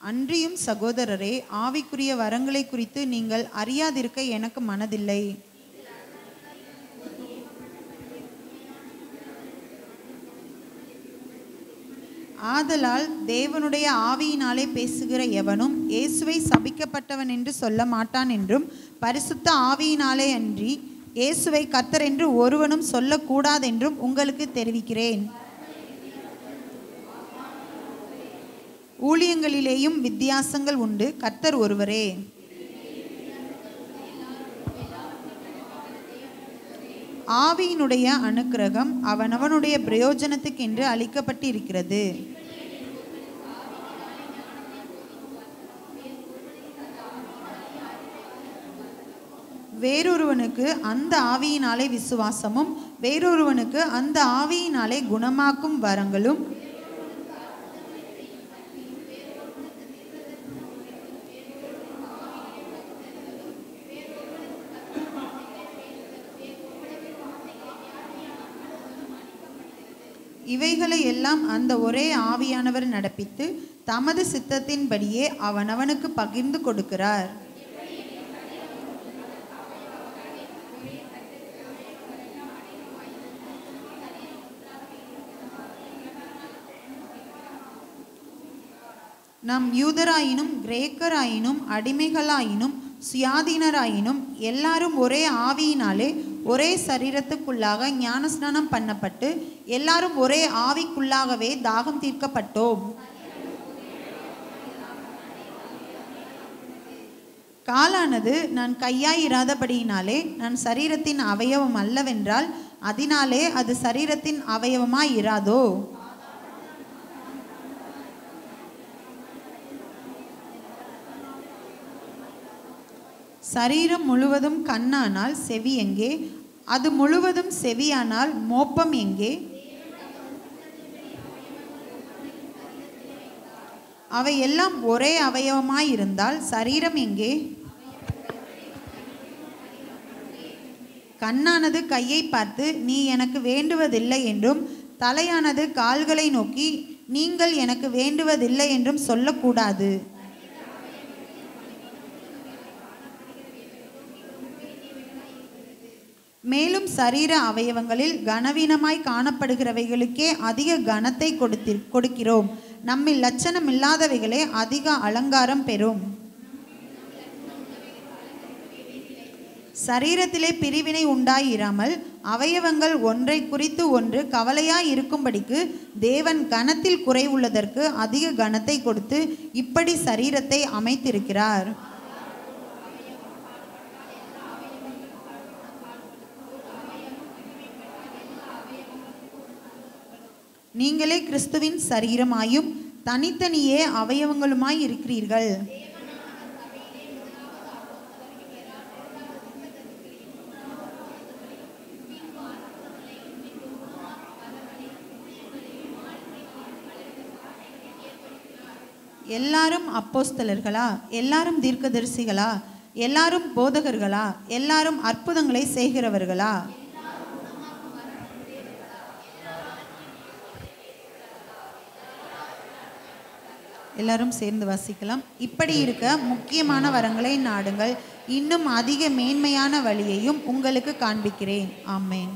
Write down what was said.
அன்றியும் சகோதரரே, ஆவிக்குரிய வரங்களை குறித்து நீங்கள் அறியாதிருக்க எனக்கு மனதில்லை. ஆதலால் தேவனுடைய ஆவியினாலே பேசுகிற எவனும் இயேசுவை சபிக்கப்பட்டவன் என்று சொல்ல மாட்டான் என்றும், பரிசுத்த ஆவியினாலே அன்றி இயேசுவை கர்த்தர் என்று ஒருவனும் சொல்லக்கூடாதென்றும் உங்களுக்கு தெரிவிக்கிறேன். ஊழியங்களிலேயும் வித்தியாசங்கள் உண்டு, கர்த்தர் ஒருவரே. ஆவியினுடைய அனுக்கிரகம் அவனவனுடைய பிரயோஜனத்துக்கென்று அளிக்கப்பட்டு இருக்கிறது. வேறொருவனுக்கு அந்த ஆவியினாலே விசுவாசமும், வேறொருவனுக்கு அந்த ஆவியினாலே குணமாக்கும் வரங்களும், இவைகளை எல்லாம் அந்த ஒரே ஆவியானவர் நடப்பித்து தமது சித்தத்தின்படியே அவனவனுக்கு பகிர்ந்து கொடுக்கிறார். நாம் யூதராயினும் கிரேக்கராயினும் அடிமைகளாயினும் சுயாதீனராயினும் எல்லாரும் ஒரே ஆவியினாலே ஒரே சரீரத்துக்குள்ளாக ஞானஸ்நானம் பண்ணப்பட்டு எல்லாரும் ஒரே ஆவிக்குள்ளாகவே தாகம் தீர்க்கப்பட்டோம். காலானது நான் கையாயிராதபடியினாலே நான் சரீரத்தின் அவயவம் அல்லவென்றால் அதனாலே அது சரீரத்தின் அவயவமாய் இராதோ? சரீரம் முழுவதும் கண்ணானால் செவி எங்கே? அது முழுவதும் செவியானால் மோப்பம் எங்கே? அவை எல்லாம் ஒரே அவயவமாயிருந்தால் சரீரம் எங்கே? கண்ணானது கையை பார்த்து நீ எனக்கு வேண்டுவதில்லை என்றும், தலையானது கால்களை நோக்கி நீங்கள் எனக்கு வேண்டுவதில்லை என்றும் சொல்லக்கூடாது. மேலும் சரீர அவயவங்களில் கனவீனமாய் காணப்படுகிறவைகளுக்கே அதிக கனத்தை கொடுக்கிறோம். நம்மில் லட்சணம் இல்லாதவைகளே அதிக அலங்காரம் பெறும். சரீரத்திலே பிரிவினை உண்டாயிராமல் அவயவங்கள் ஒன்றை குறித்து ஒன்று கவலையாய் இருக்கும்படிக்கு தேவன் கனத்தில் குறைவுள்ளதற்கு அதிக கனத்தை கொடுத்து இப்படி சரீரத்தை அமைத்திருக்கிறார். நீங்களே கிறிஸ்துவின் சரீரமாயும் தனித்தனியே அவயவங்களுமாய் இருக்கிறீர்கள். எல்லாரும் அப்போஸ்தலர்களா? எல்லாரும் தீர்க்கதரிசிகளா? எல்லாரும் போதகர்களா? எல்லாரும் அற்புதங்களை செய்கிறவர்களா? எல்லாரும் சேர்ந்து வாசிக்கலாம். இப்படி இருக்க முக்கியமான வரங்களை நாடுங்கள், இன்னும் அதிக மேன்மையான வழியையும் உங்களுக்கு காண்பிக்கிறேன். ஆமென்.